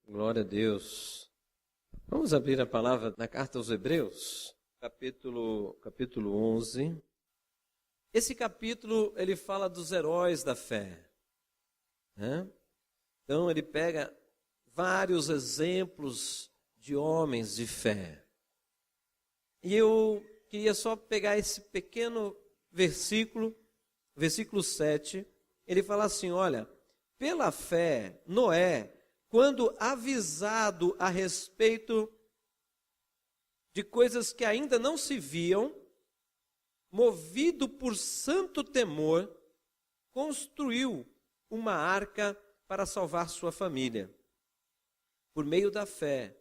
Glória a Deus. Vamos abrir a palavra na carta aos Hebreus, capítulo 11. Esse capítulo, ele fala dos heróis da fé, né? Então, ele pega vários exemplos de homens de fé. E eu queria só pegar esse pequeno versículo 7, ele fala assim, olha, pela fé, Noé, quando avisado a respeito de coisas que ainda não se viam, movido por santo temor, construiu uma arca para salvar sua família. Por meio da fé,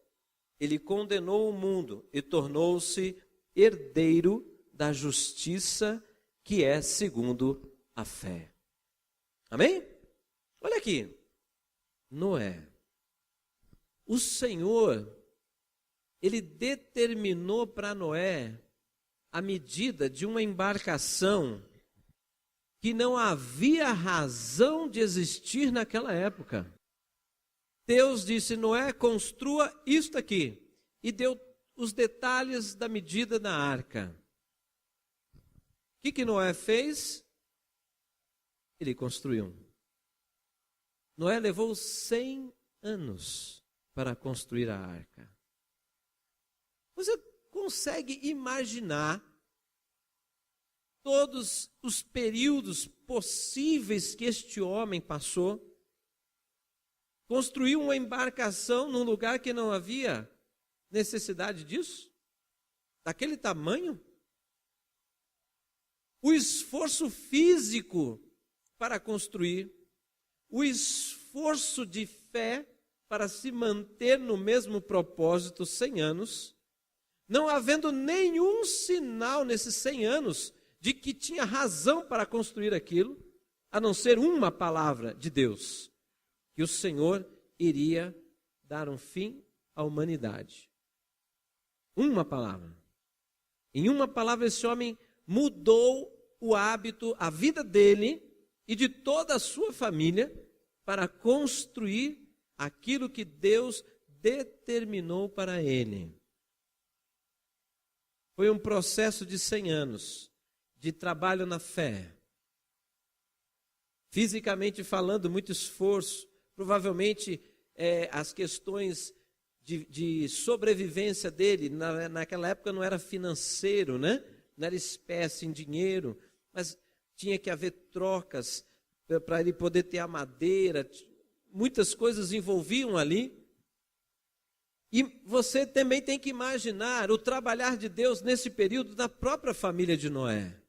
ele condenou o mundo e tornou-se herdeiro da justiça que é segundo a fé. Amém? Olha aqui, Noé. O Senhor, ele determinou para Noé a medida de uma embarcação que não havia razão de existir naquela época. Deus disse, Noé, construa isto aqui, e deu os detalhes da medida da arca. O que Noé fez? Ele construiu. Noé levou 100 anos para construir a arca. Você consegue imaginar todos os períodos possíveis que este homem passou? Construiu uma embarcação num lugar que não havia necessidade disso? Daquele tamanho? O esforço físico para construir, o esforço de fé para se manter no mesmo propósito 100 anos, não havendo nenhum sinal nesses 100 anos de que tinha razão para construir aquilo, a não ser uma palavra de Deus, que o Senhor iria dar um fim à humanidade. Uma palavra. Em uma palavra, esse homem mudou o hábito, a vida dele e de toda a sua família para construir aquilo que Deus determinou para ele. Foi um processo de 100 anos de trabalho na fé. Fisicamente falando, muito esforço. Provavelmente as questões de sobrevivência dele, naquela época não era financeiro, né? Não era espécie em dinheiro, mas tinha que haver trocas para ele poder ter a madeira. Muitas coisas envolviam ali. E você também tem que imaginar o trabalhar de Deus nesse período na própria família de Noé.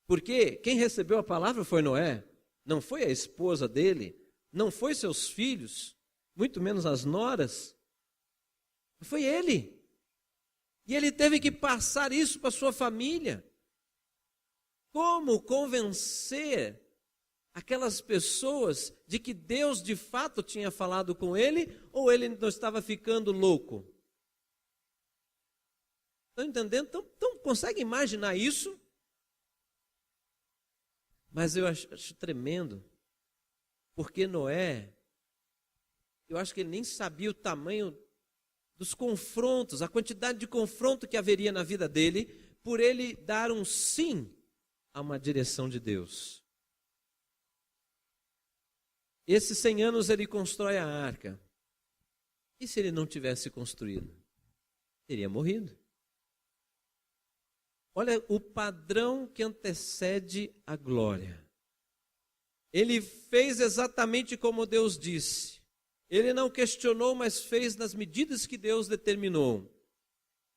Porque quem recebeu a palavra foi Noé, não foi a esposa dele, não foi seus filhos, muito menos as noras. Foi ele. E ele teve que passar isso para sua família. Como convencer aquelas pessoas de que Deus de fato tinha falado com ele, ou ele não estava ficando louco? Estão entendendo? Então consegue imaginar isso? Mas eu acho tremendo, porque Noé, eu acho que ele nem sabia o tamanho dos confrontos, a quantidade de confronto que haveria na vida dele, por ele dar um sim a uma direção de Deus. Esses 100 anos ele constrói a arca. E se ele não tivesse construído? Teria morrido. Olha o padrão que antecede a glória. Ele fez exatamente como Deus disse. Ele não questionou, mas fez nas medidas que Deus determinou.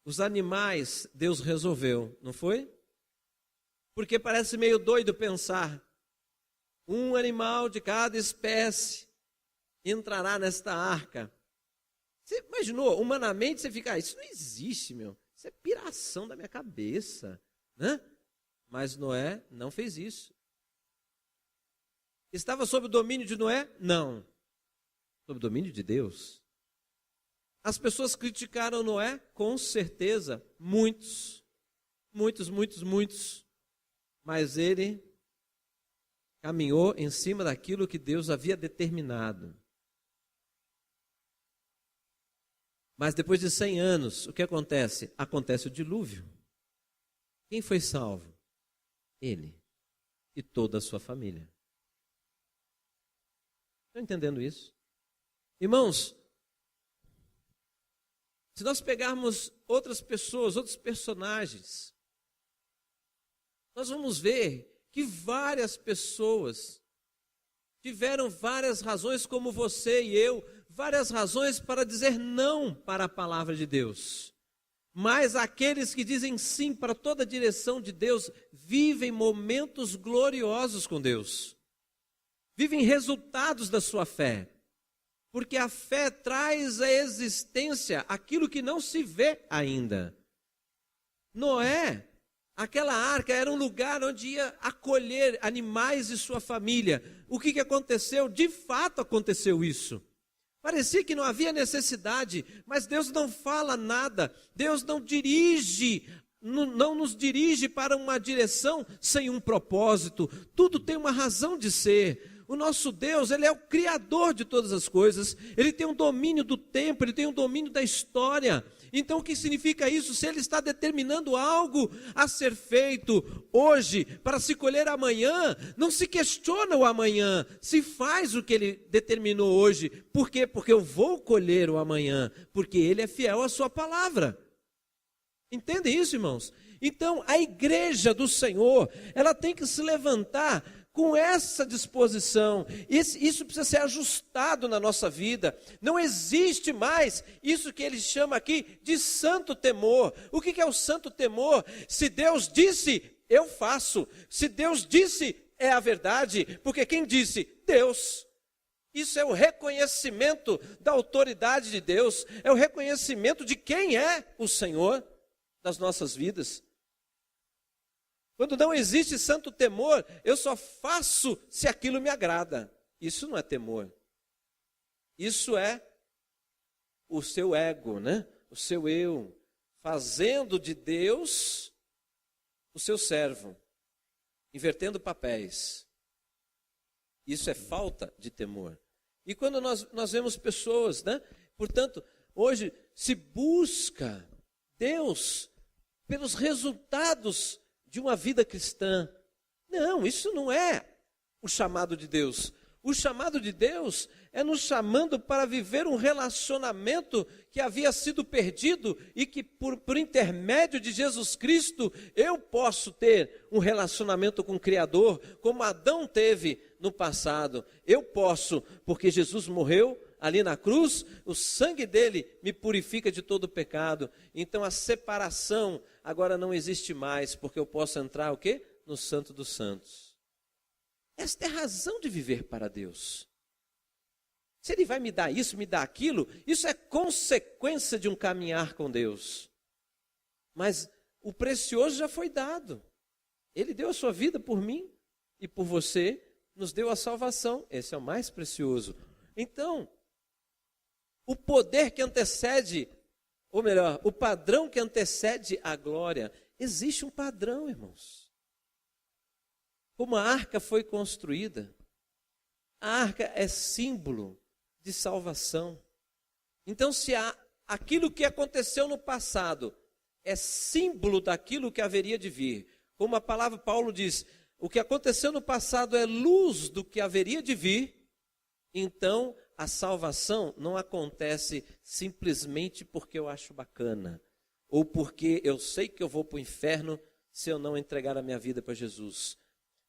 Os animais, Deus resolveu, não foi? Porque parece meio doido pensar, um animal de cada espécie entrará nesta arca. Você imaginou, humanamente você fica, isso não existe, meu. Isso é piração da minha cabeça, né? Mas Noé não fez isso. Estava sob o domínio de Noé? Não. Sob o domínio de Deus. As pessoas criticaram Noé? Com certeza, muitos. Mas ele caminhou em cima daquilo que Deus havia determinado. Mas depois de 100 anos, o que acontece? Acontece o dilúvio. Quem foi salvo? Ele e toda a sua família. Estão entendendo isso? Irmãos, se nós pegarmos outras pessoas, outros personagens, nós vamos ver que várias pessoas tiveram várias razões, como você e eu, várias razões para dizer não para a palavra de Deus. Mas aqueles que dizem sim para toda a direção de Deus, vivem momentos gloriosos com Deus. Vivem resultados da sua fé. Porque a fé traz à existência aquilo que não se vê ainda. Noé, aquela arca era um lugar onde ia acolher animais de sua família. O que aconteceu? De fato aconteceu isso. Parecia que não havia necessidade, mas Deus não fala nada. Deus não dirige, não nos dirige para uma direção sem um propósito. Tudo tem uma razão de ser. O nosso Deus, Ele é o Criador de todas as coisas. Ele tem um domínio do tempo, Ele tem um domínio da história. Então o que significa isso? Se Ele está determinando algo a ser feito hoje, para se colher amanhã, não se questiona o amanhã, se faz o que Ele determinou hoje. Por quê? Porque eu vou colher o amanhã, porque Ele é fiel à sua palavra. Entende isso, irmãos? Então a igreja do Senhor, ela tem que se levantar com essa disposição. Isso precisa ser ajustado na nossa vida. Não existe mais isso que ele chama aqui de santo temor. O que é o santo temor? Se Deus disse, eu faço. Se Deus disse, é a verdade. Porque quem disse? Deus. Isso é o reconhecimento da autoridade de Deus. É o reconhecimento de quem é o Senhor das nossas vidas. Quando não existe santo temor, eu só faço se aquilo me agrada. Isso não é temor. Isso é o seu ego, né? O seu eu, fazendo de Deus o seu servo, invertendo papéis. Isso é falta de temor. E quando nós vemos pessoas, né? Portanto, hoje se busca Deus pelos resultados de uma vida cristã. Não, isso não é o chamado de Deus. O chamado de Deus é nos chamando para viver um relacionamento que havia sido perdido e que por intermédio de Jesus Cristo eu posso ter um relacionamento com o Criador, como Adão teve no passado. Eu posso, porque Jesus morreu ali na cruz, o sangue dele me purifica de todo pecado. Então a separação agora não existe mais, porque eu posso entrar o quê? No Santo dos Santos. Esta é a razão de viver para Deus. Se Ele vai me dar isso, me dar aquilo, isso é consequência de um caminhar com Deus. Mas o precioso já foi dado. Ele deu a sua vida por mim e por você, nos deu a salvação. Esse é o mais precioso. Então, o poder que antecede, ou melhor, o padrão que antecede a glória, existe um padrão, irmãos. Como a arca foi construída, a arca é símbolo de salvação. Então, se aquilo que aconteceu no passado é símbolo daquilo que haveria de vir, como a palavra Paulo diz, o que aconteceu no passado é luz do que haveria de vir, então a salvação não acontece simplesmente porque eu acho bacana, ou porque eu sei que eu vou para o inferno se eu não entregar a minha vida para Jesus.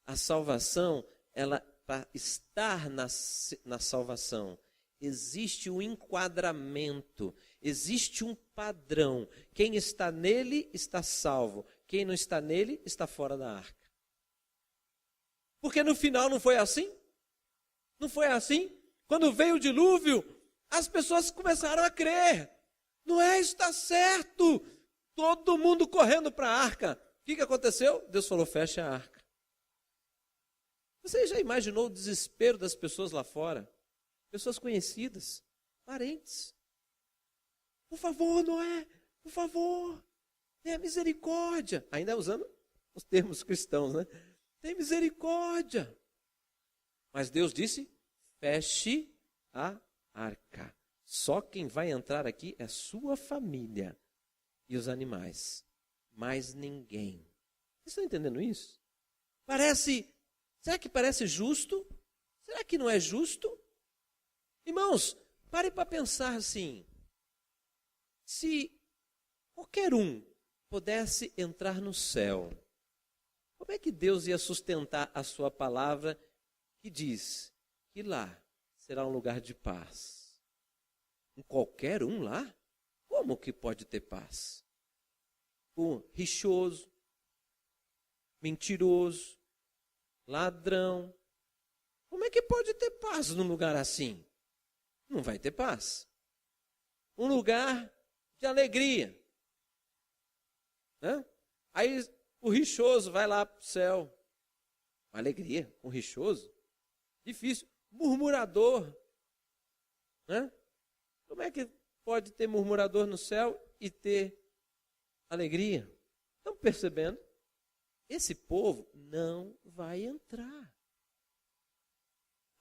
A salvação, ela, para estar na salvação, existe um enquadramento, existe um padrão. Quem está nele está salvo, quem não está nele está fora da arca. Porque no final não foi assim? Não foi assim? Quando veio o dilúvio, as pessoas começaram a crer. Noé está certo. Todo mundo correndo para a arca. O que aconteceu? Deus falou, fecha a arca. Você já imaginou o desespero das pessoas lá fora? Pessoas conhecidas, parentes. Por favor, Noé, por favor, tenha misericórdia. Ainda usando os termos cristãos, né? Tenha misericórdia. Mas Deus disse, feche a arca. Só quem vai entrar aqui é sua família e os animais, mais ninguém. Vocês estão entendendo isso? Será que parece justo? Será que não é justo? Irmãos, pare para pensar assim. Se qualquer um pudesse entrar no céu, como é que Deus ia sustentar a sua palavra que diz que lá será um lugar de paz? Qualquer um lá? Como que pode ter paz? O rixoso, mentiroso, ladrão. Como é que pode ter paz num lugar assim? Não vai ter paz. Um lugar de alegria. Né? Aí o rixoso vai lá para o céu. Alegria, um rixoso? Difícil. Murmurador. Né? Como é que pode ter murmurador no céu e ter alegria? Estão percebendo? Esse povo não vai entrar.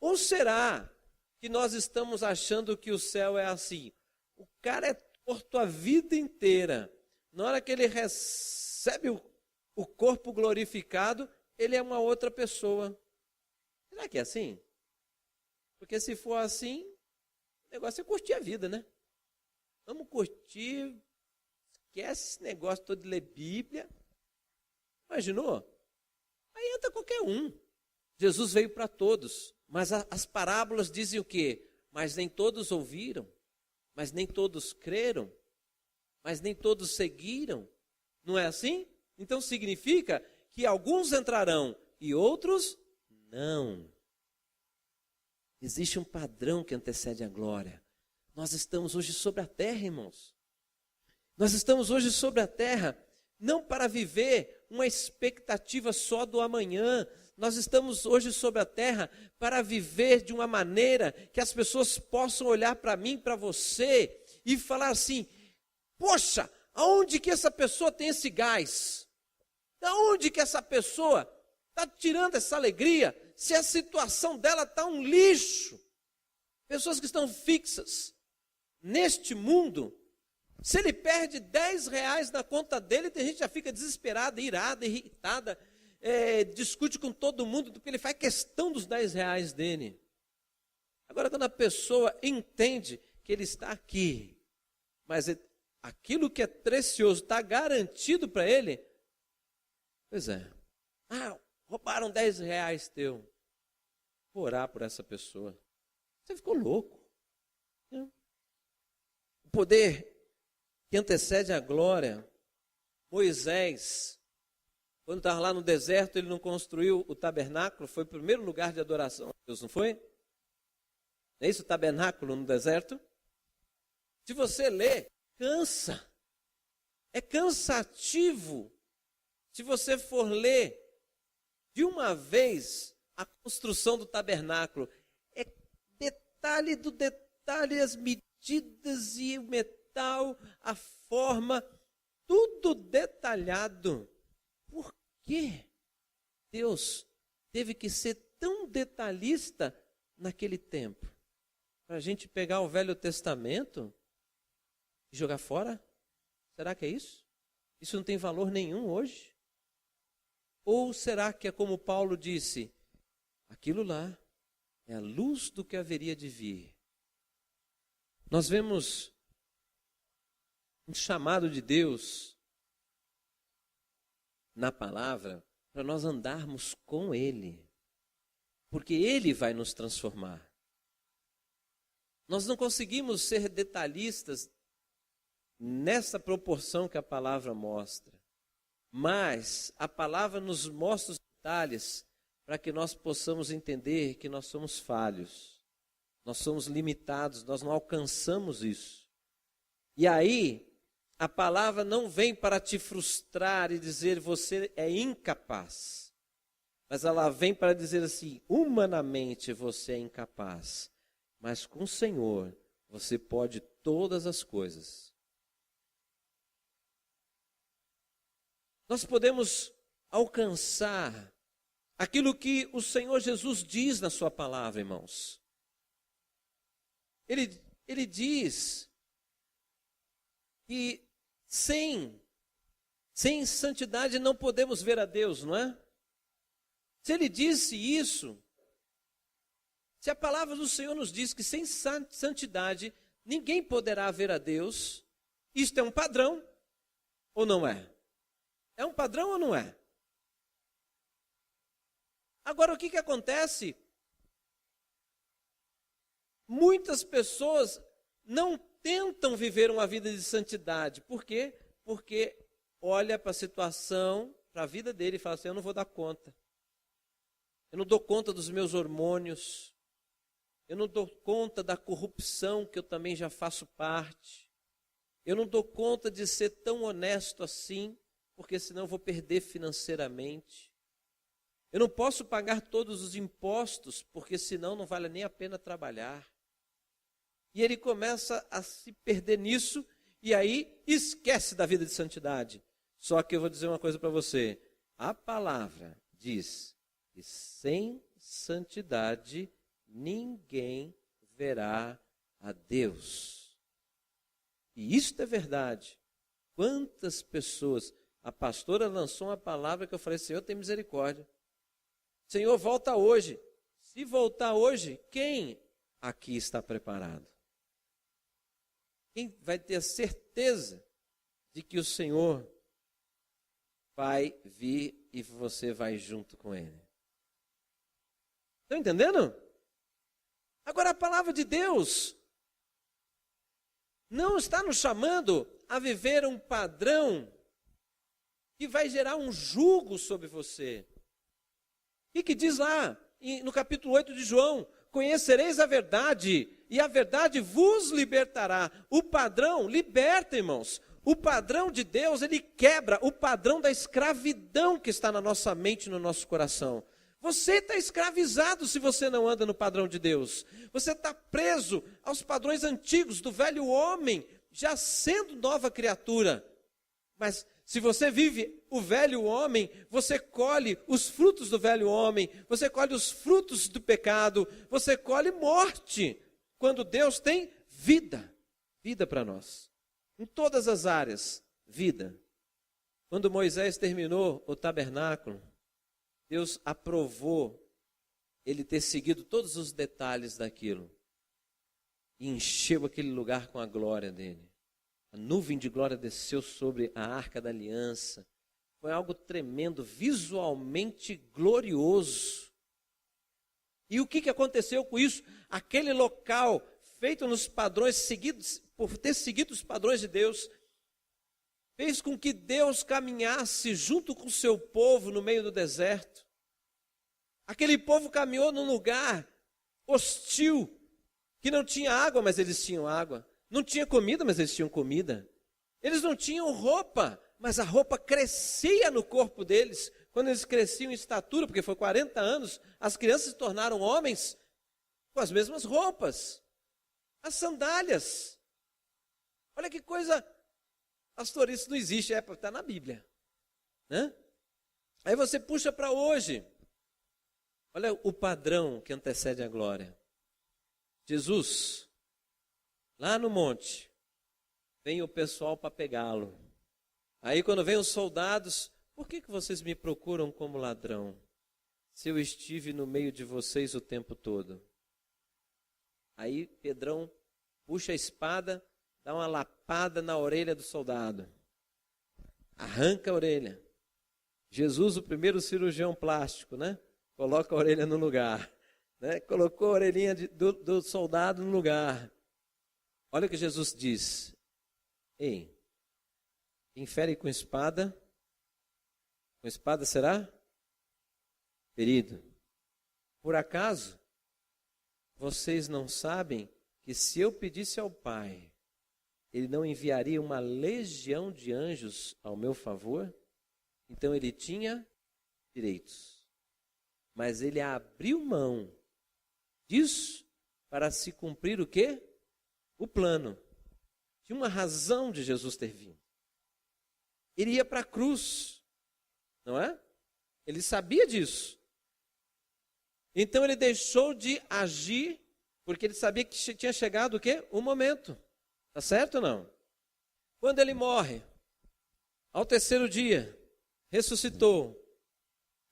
Ou será que nós estamos achando que o céu é assim? O cara é torto a vida inteira. Na hora que ele recebe o corpo glorificado, ele é uma outra pessoa. Será que é assim? Porque se for assim, o negócio é curtir a vida, né? Vamos curtir, esquece esse negócio todo de ler Bíblia. Imaginou? Aí entra qualquer um. Jesus veio para todos, mas as parábolas dizem o quê? Mas nem todos ouviram, mas nem todos creram, mas nem todos seguiram. Não é assim? Então significa que alguns entrarão e outros não. Existe um padrão que antecede a glória. Nós estamos hoje sobre a terra, irmãos. Nós estamos hoje sobre a terra, não para viver uma expectativa só do amanhã. Nós estamos hoje sobre a terra para viver de uma maneira que as pessoas possam olhar para mim, para você, e falar assim: poxa, aonde que essa pessoa tem esse gás? Da onde que essa pessoa está tirando essa alegria, se a situação dela está um lixo? Pessoas que estão fixas neste mundo, se ele perde 10 reais na conta dele, tem gente que já fica desesperada, irada, irritada, discute com todo mundo, porque ele faz questão dos 10 reais dele. Agora, quando a pessoa entende que ele está aqui, mas aquilo que é precioso está garantido para ele, pois é, roubaram 10 reais teu, vou orar por essa pessoa. Você ficou louco. O poder que antecede a glória. Moisés, quando estava lá no deserto, ele não construiu o tabernáculo, foi o primeiro lugar de adoração a Deus, não foi? Não é isso, o tabernáculo no deserto? Se você ler, cansa. É cansativo. Se você for ler de uma vez a construção do tabernáculo, é detalhe do detalhe, as medidas e o metal, a forma, tudo detalhado. Por que Deus teve que ser tão detalhista naquele tempo? Para a gente pegar o Velho Testamento e jogar fora? Será que é isso? Isso não tem valor nenhum hoje? Ou será que é como Paulo disse, aquilo lá é a luz do que haveria de vir? Nós vemos um chamado de Deus na palavra para nós andarmos com Ele, porque Ele vai nos transformar. Nós não conseguimos ser detalhistas nessa proporção que a palavra mostra, mas a palavra nos mostra os detalhes para que nós possamos entender que nós somos falhos, nós somos limitados, nós não alcançamos isso. E aí, a palavra não vem para te frustrar e dizer você é incapaz, mas ela vem para dizer assim, humanamente você é incapaz, mas com o Senhor você pode todas as coisas. Nós podemos alcançar aquilo que o Senhor Jesus diz na sua palavra, irmãos. Ele ele diz que sem santidade não podemos ver a Deus, não é? Se ele disse isso, se a palavra do Senhor nos diz que sem santidade ninguém poderá ver a Deus, isto é um padrão ou não é? É um padrão ou não é? Agora, o que acontece? Muitas pessoas não tentam viver uma vida de santidade. Por quê? Porque olha para a situação, para a vida dele e fala assim, eu não vou dar conta. Eu não dou conta dos meus hormônios. Eu não dou conta da corrupção que eu também já faço parte. Eu não dou conta de ser tão honesto assim, porque senão eu vou perder financeiramente. Eu não posso pagar todos os impostos, porque senão não vale nem a pena trabalhar. E ele começa a se perder nisso, e aí esquece da vida de santidade. Só que eu vou dizer uma coisa para você. A palavra diz que sem santidade ninguém verá a Deus. E isto é verdade. Quantas pessoas... A pastora lançou uma palavra que eu falei, Senhor, tem misericórdia. Senhor, volta hoje. Se voltar hoje, quem aqui está preparado? Quem vai ter a certeza de que o Senhor vai vir e você vai junto com Ele? Estão entendendo? Agora, a palavra de Deus não está nos chamando a viver um padrão que vai gerar um jugo sobre você. O que diz lá no capítulo 8 de João? Conhecereis a verdade, e a verdade vos libertará. O padrão liberta, irmãos. O padrão de Deus, ele quebra o padrão da escravidão que está na nossa mente e no nosso coração. Você está escravizado se você não anda no padrão de Deus. Você está preso aos padrões antigos do velho homem, já sendo nova criatura. Mas se você vive o velho homem, você colhe os frutos do velho homem, você colhe os frutos do pecado, você colhe morte, quando Deus tem vida, vida para nós, em todas as áreas, vida. Quando Moisés terminou o tabernáculo, Deus aprovou ele ter seguido todos os detalhes daquilo, e encheu aquele lugar com a glória dele. A nuvem de glória desceu sobre a arca da aliança. Foi algo tremendo, visualmente glorioso. E o que aconteceu com isso? Aquele local, feito nos padrões, seguidos, por ter seguido os padrões de Deus, fez com que Deus caminhasse junto com o seu povo no meio do deserto. Aquele povo caminhou num lugar hostil, que não tinha água, mas eles tinham água. Não tinha comida, mas eles tinham comida. Eles não tinham roupa, mas a roupa crescia no corpo deles. Quando eles cresciam em estatura, porque foi 40 anos, as crianças se tornaram homens com as mesmas roupas. As sandálias. Olha que coisa, pastor, isso não existe, está na Bíblia. Né? Aí você puxa para hoje. Olha o padrão que antecede a glória. Jesus... Lá no monte, vem o pessoal para pegá-lo. Aí quando vem os soldados, por que vocês me procuram como ladrão, se eu estive no meio de vocês o tempo todo? Aí Pedrão puxa a espada, dá uma lapada na orelha do soldado. Arranca a orelha. Jesus, o primeiro cirurgião plástico, né? Coloca a orelha no lugar. Né? Colocou a orelhinha do soldado no lugar. Olha o que Jesus diz. Ei, quem fere com espada será ferido. Por acaso, vocês não sabem que se eu pedisse ao Pai, Ele não enviaria uma legião de anjos ao meu favor? Então Ele tinha direitos. Mas Ele abriu mão disso para se cumprir o quê? O plano. Tinha uma razão de Jesus ter vindo. Ele ia para a cruz, não é? Ele sabia disso. Então ele deixou de agir Porque ele sabia que tinha chegado o quê? O momento. Tá certo ou não? Quando ele morre, ao terceiro dia, ressuscitou,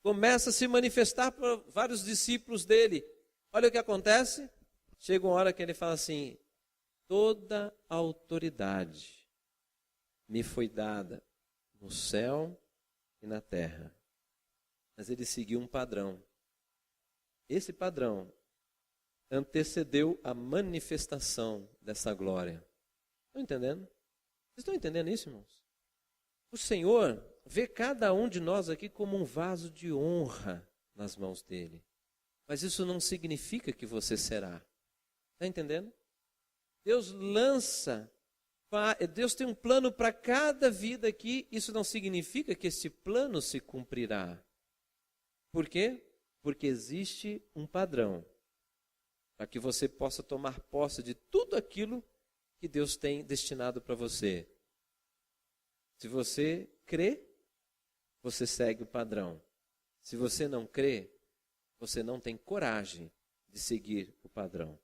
começa a se manifestar para vários discípulos dele. Olha o que acontece. Chega uma hora que ele fala assim: toda a autoridade me foi dada no céu e na terra. Mas ele seguiu um padrão. Esse padrão antecedeu a manifestação dessa glória. Estão entendendo? Vocês estão entendendo isso, irmãos? O Senhor vê cada um de nós aqui como um vaso de honra nas mãos dele. Mas isso não significa que você será. Está entendendo? Deus tem um plano para cada vida aqui. Isso não significa que esse plano se cumprirá. Por quê? Porque existe um padrão para que você possa tomar posse de tudo aquilo que Deus tem destinado para você. Se você crê, você segue o padrão. Se você não crê, você não tem coragem de seguir o padrão.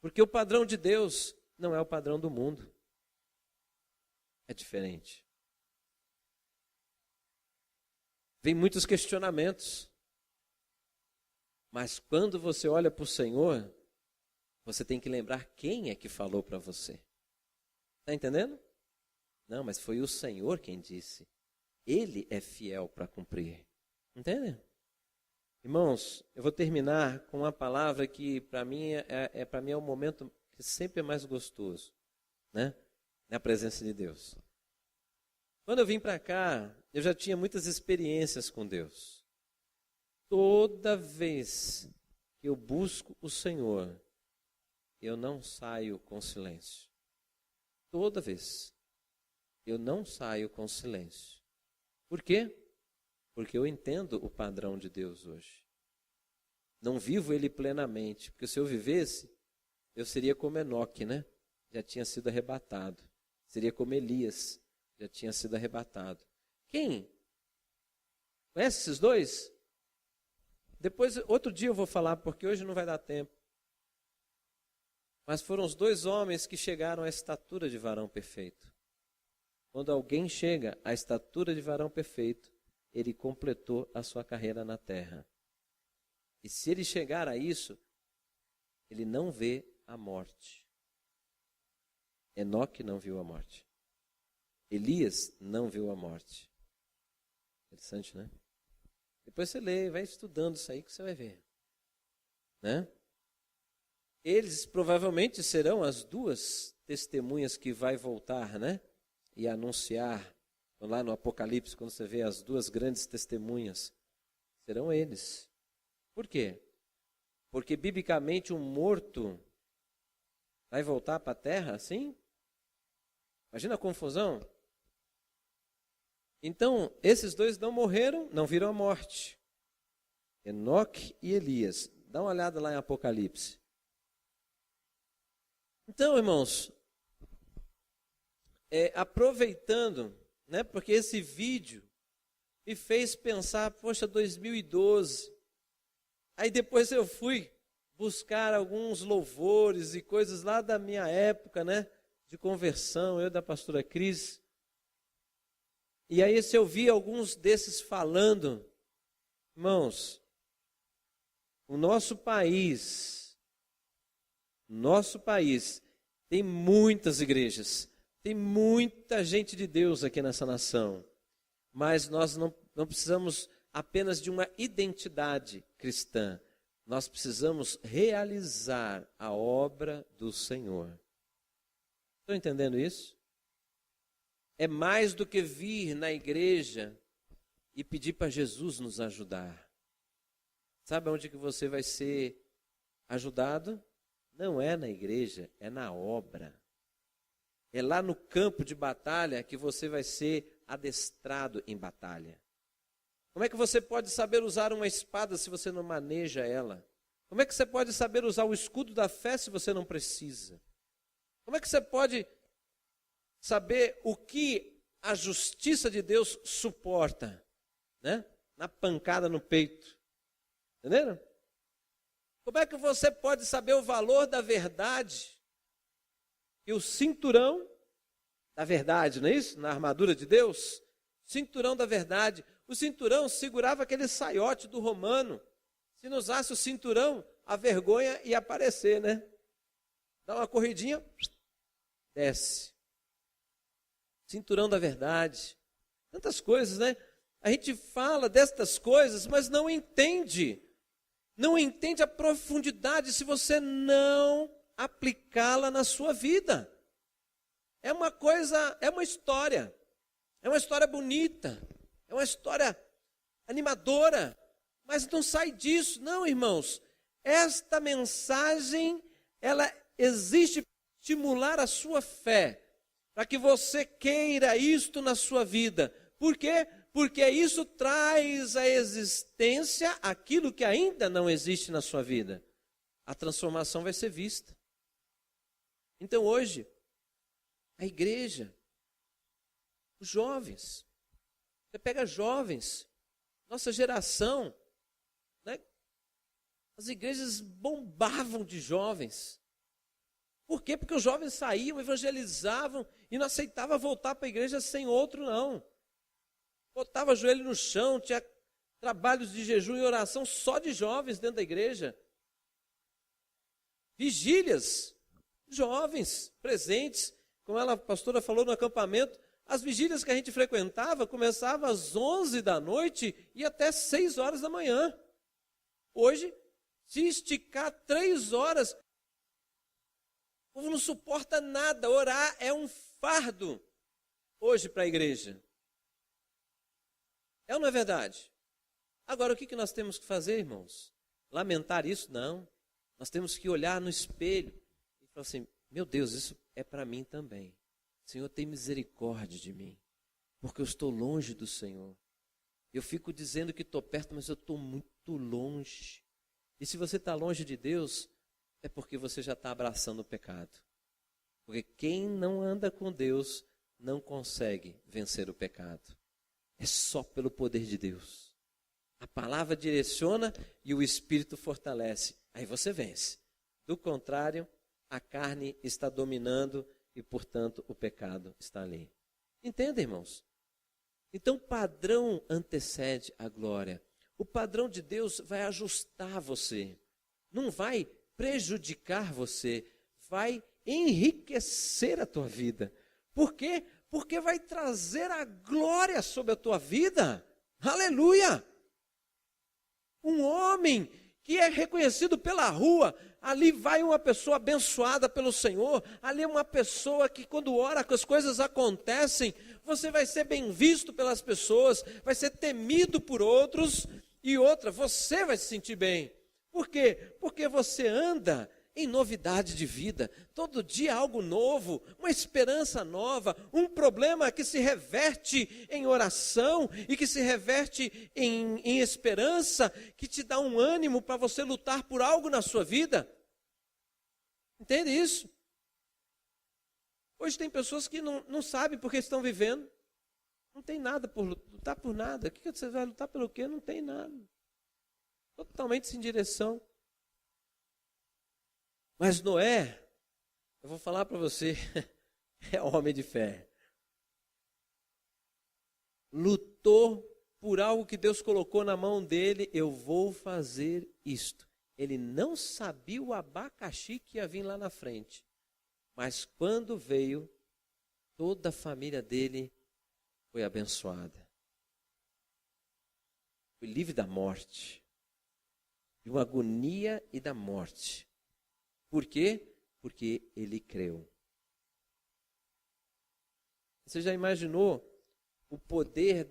Porque o padrão de Deus não é o padrão do mundo. É diferente. Vem muitos questionamentos. Mas quando você olha para o Senhor, você tem que lembrar quem é que falou para você. Está entendendo? Não, mas foi o Senhor quem disse. Ele é fiel para cumprir. Entende? Irmãos, eu vou terminar com uma palavra que para mim é o momento que sempre é mais gostoso, né? Na presença de Deus. Quando eu vim para cá, eu já tinha muitas experiências com Deus. Toda vez que eu busco o Senhor, eu não saio com silêncio. Toda vez. Eu não saio com silêncio. Por quê? Porque eu entendo o padrão de Deus hoje. Não vivo ele plenamente. Porque se eu vivesse, eu seria como Enoque, né? Já tinha sido arrebatado. Seria como Elias, já tinha sido arrebatado. Quem? Conhece esses dois? Depois, outro dia eu vou falar, porque hoje não vai dar tempo. Mas foram os dois homens que chegaram à estatura de varão perfeito. Quando alguém chega à estatura de varão perfeito, ele completou a sua carreira na terra. E se ele chegar a isso, ele não vê a morte. Enoque não viu a morte. Elias não viu a morte. Interessante, né? Depois você lê, vai estudando isso aí que você vai ver. Né? Eles provavelmente serão as duas testemunhas que vai voltar, né? E anunciar, lá no Apocalipse, quando você vê as duas grandes testemunhas, serão eles. Por quê? Porque, biblicamente, um morto vai voltar para a terra, assim? Imagina a confusão. Então, esses dois não morreram, não viram a morte. Enoque e Elias. Dá uma olhada lá em Apocalipse. Então, irmãos, aproveitando, né, porque esse vídeo me fez pensar, poxa, 2012. Aí depois eu fui buscar alguns louvores e coisas lá da minha época, né, de conversão, eu da pastora Cris. E aí se eu vi alguns desses falando, irmãos, o nosso país tem muitas igrejas, tem muita gente de Deus aqui nessa nação, mas nós não precisamos apenas de uma identidade cristã, nós precisamos realizar a obra do Senhor. Estão entendendo isso? É mais do que vir na igreja e pedir para Jesus nos ajudar. Sabe onde que você vai ser ajudado? Não é na igreja, é na obra. É lá no campo de batalha que você vai ser adestrado em batalha. Como é que você pode saber usar uma espada se você não maneja ela? Como é que você pode saber usar o escudo da fé se você não precisa? Como é que você pode saber o que a justiça de Deus suporta, né? Na pancada no peito. Entenderam? Como é que você pode saber o valor da verdade? E o cinturão da verdade, não é isso? Na armadura de Deus, cinturão da verdade. O cinturão segurava aquele saiote do romano. Se não usasse o cinturão, a vergonha ia aparecer, né? Dá uma corridinha, desce. Cinturão da verdade. Tantas coisas, né? A gente fala destas coisas, mas não entende. Não entende a profundidade se você não aplicá-la na sua vida. É uma coisa, é uma história bonita, é uma história animadora, mas não sai disso, não, irmãos. Esta mensagem, ela existe para estimular a sua fé, para que você queira isto na sua vida. Por quê? Porque isso traz à existência aquilo que ainda não existe na sua vida. A transformação vai ser vista. Então hoje, a igreja, os jovens, você pega jovens, nossa geração, né? As igrejas bombavam de jovens. Por quê? Porque os jovens saíam, evangelizavam e não aceitavam voltar para a igreja sem outro, não. Botava o joelho no chão, tinha trabalhos de jejum e oração só de jovens dentro da igreja. Vigílias, jovens, presentes. Como a pastora falou no acampamento, as vigílias que a gente frequentava começavam às 11 da noite e até 6 horas da manhã. Hoje, se esticar 3 horas, o povo não suporta nada. Orar é um fardo hoje para a igreja. É ou não é verdade? Agora, o que nós temos que fazer, irmãos? Lamentar isso? Não. Nós temos que olhar no espelho e falar assim, meu Deus, isso é para mim também. Senhor, tem misericórdia de mim, porque eu estou longe do Senhor. Eu fico dizendo que estou perto, mas eu estou muito longe. E se você está longe de Deus, é porque você já está abraçando o pecado. Porque quem não anda com Deus não consegue vencer o pecado. É só pelo poder de Deus. A palavra direciona e o Espírito fortalece. Aí você vence. Do contrário, a carne está dominando e, portanto, o pecado está ali. Entende, irmãos? Então, o padrão antecede a glória. O padrão de Deus vai ajustar você. Não vai prejudicar você. Vai enriquecer a tua vida. Por quê? Porque vai trazer a glória sobre a tua vida. Aleluia! Um homem que é reconhecido pela rua, ali vai uma pessoa abençoada pelo Senhor, ali é uma pessoa que quando ora as coisas acontecem, você vai ser bem visto pelas pessoas, vai ser temido por outros, e outra, você vai se sentir bem. Por quê? Porque você anda em novidade de vida, todo dia algo novo, uma esperança nova, um problema que se reverte em oração e que se reverte em esperança, que te dá um ânimo para você lutar por algo na sua vida. Entende isso? Hoje tem pessoas que não sabem por que estão vivendo, não tem nada por lutar por nada. O que você vai lutar pelo quê? Não tem nada. Totalmente sem direção. Mas Noé, eu vou falar para você, é homem de fé. Lutou por algo que Deus colocou na mão dele, eu vou fazer isto. Ele não sabia o abacaxi que ia vir lá na frente. Mas quando veio, toda a família dele foi abençoada. Foi livre da morte, de uma agonia e da morte. Por quê? Porque ele creu. Você já imaginou o poder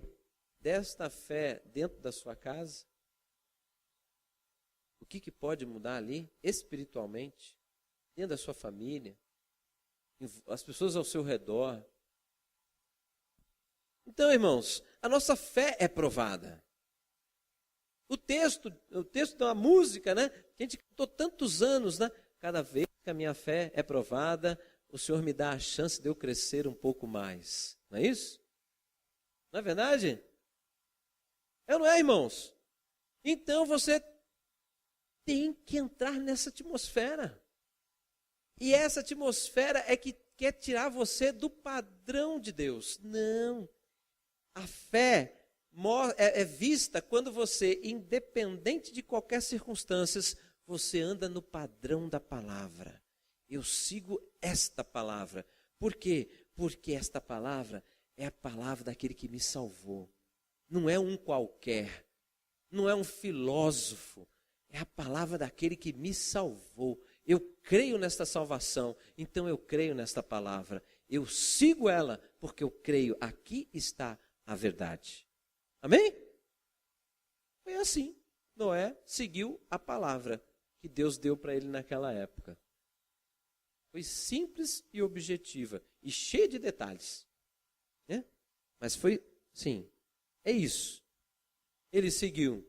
desta fé dentro da sua casa? O que pode mudar ali, espiritualmente, dentro da sua família, as pessoas ao seu redor? Então, irmãos, a nossa fé é provada. O texto da música, né? Que a gente cantou tantos anos, né? Cada vez que a minha fé é provada, o Senhor me dá a chance de eu crescer um pouco mais. Não é isso? Não é verdade? É ou não é, irmãos? Então você tem que entrar nessa atmosfera. E essa atmosfera é que quer tirar você do padrão de Deus. Não. A fé é vista quando você, independente de qualquer circunstância, você anda no padrão da palavra. Eu sigo esta palavra. Por quê? Porque esta palavra é a palavra daquele que me salvou. Não é um qualquer, não é um filósofo, é a palavra daquele que me salvou. Eu creio nesta salvação, então eu creio nesta palavra. Eu sigo ela, porque eu creio, aqui está a verdade. Amém? Foi assim. Noé seguiu a palavra que Deus deu para ele naquela época. Foi simples e objetiva, e cheia de detalhes. Né? Mas foi, sim, é isso. Ele seguiu,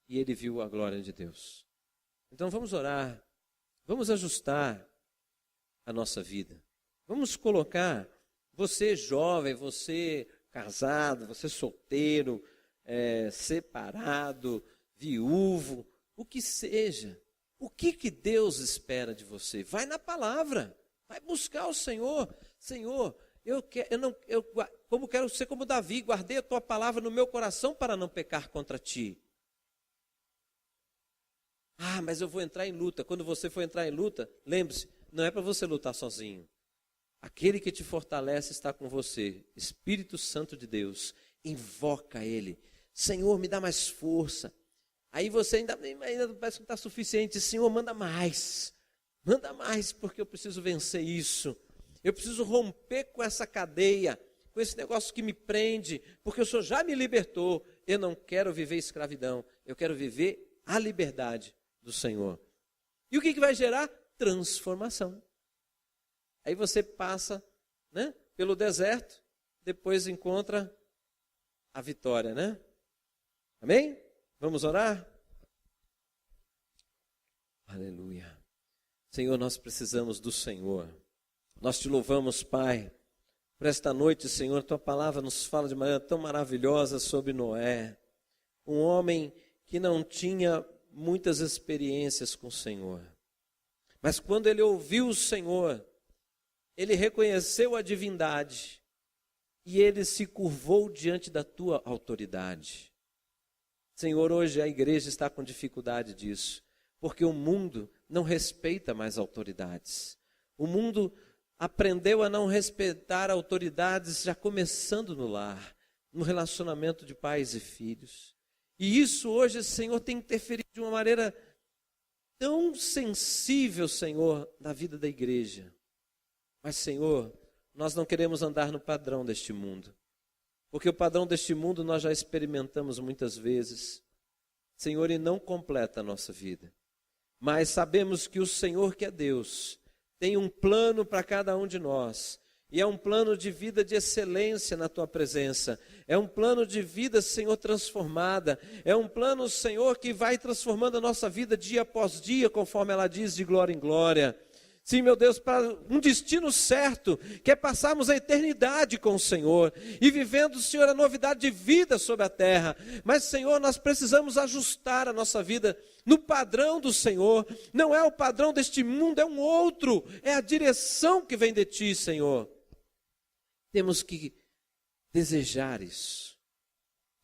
e ele viu a glória de Deus. Então vamos orar, vamos ajustar a nossa vida. Vamos colocar, você jovem, você casado, você solteiro, separado, viúvo, o que seja. O que Deus espera de você? Vai na palavra, vai buscar o Senhor. Senhor, eu quero ser como Davi, guardei a tua palavra no meu coração para não pecar contra ti. Ah, mas eu vou entrar em luta. Quando você for entrar em luta, lembre-se, não é para você lutar sozinho. Aquele que te fortalece está com você. Espírito Santo de Deus, invoca Ele. Senhor, me dá mais força. Aí você ainda parece que não está suficiente. Senhor, manda mais, porque eu preciso vencer isso. Eu preciso romper com essa cadeia, com esse negócio que me prende, porque o Senhor já me libertou. Eu não quero viver escravidão, eu quero viver a liberdade do Senhor. E o que vai gerar? Transformação. Aí você passa, né, pelo deserto, depois encontra a vitória, né? Amém? Vamos orar? Aleluia. Senhor, nós precisamos do Senhor. Nós te louvamos, Pai, por esta noite, Senhor. Tua palavra nos fala de maneira tão maravilhosa sobre Noé. Um homem que não tinha muitas experiências com o Senhor. Mas quando ele ouviu o Senhor, ele reconheceu a divindade e ele se curvou diante da tua autoridade. Senhor, hoje a igreja está com dificuldade disso, porque o mundo não respeita mais autoridades. O mundo aprendeu a não respeitar autoridades já começando no lar, no relacionamento de pais e filhos. E isso hoje, Senhor, tem interferido de uma maneira tão sensível, Senhor, na vida da igreja. Mas, Senhor, nós não queremos andar no padrão deste mundo. Porque o padrão deste mundo nós já experimentamos muitas vezes, Senhor, e não completa a nossa vida. Mas sabemos que o Senhor, que é Deus, tem um plano para cada um de nós. E é um plano de vida de excelência na tua presença. É um plano de vida, Senhor, transformada. É um plano, Senhor, que vai transformando a nossa vida dia após dia, conforme ela diz, de glória em glória. Sim, meu Deus, para um destino certo, que é passarmos a eternidade com o Senhor e vivendo, Senhor, a novidade de vida sobre a terra. Mas, Senhor, nós precisamos ajustar a nossa vida no padrão do Senhor. Não é o padrão deste mundo, é um outro. É a direção que vem de Ti, Senhor. Temos que desejar isso.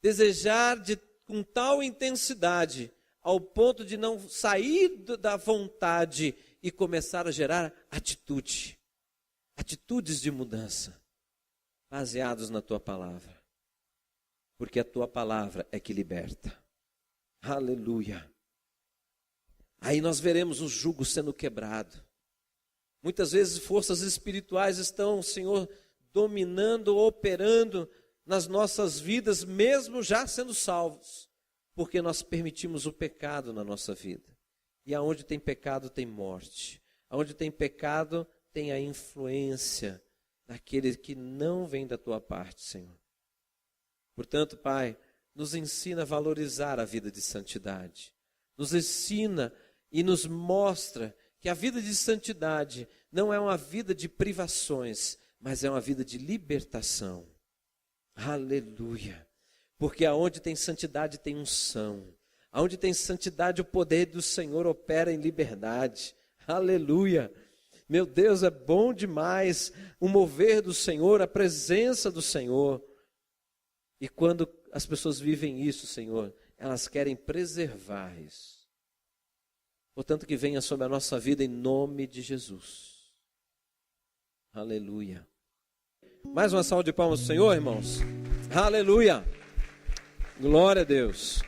Desejar com tal intensidade, ao ponto de não sair da vontade e começar a gerar atitudes de mudança, baseados na tua palavra, porque a tua palavra é que liberta. Aleluia. Aí nós veremos o jugo sendo quebrado. Muitas vezes forças espirituais estão, Senhor, dominando, operando nas nossas vidas, mesmo já sendo salvos, porque nós permitimos o pecado na nossa vida. E aonde tem pecado tem morte. Aonde tem pecado tem a influência daquele que não vem da tua parte, Senhor. Portanto, Pai, nos ensina a valorizar a vida de santidade. Nos ensina e nos mostra que a vida de santidade não é uma vida de privações, mas é uma vida de libertação. Aleluia. Porque aonde tem santidade tem unção. Onde tem santidade, o poder do Senhor opera em liberdade. Aleluia! Meu Deus, é bom demais o mover do Senhor, a presença do Senhor. E quando as pessoas vivem isso, Senhor, elas querem preservar isso. Portanto, que venha sobre a nossa vida em nome de Jesus. Aleluia. Mais uma salva de palmas do Senhor, irmãos. Aleluia. Glória a Deus.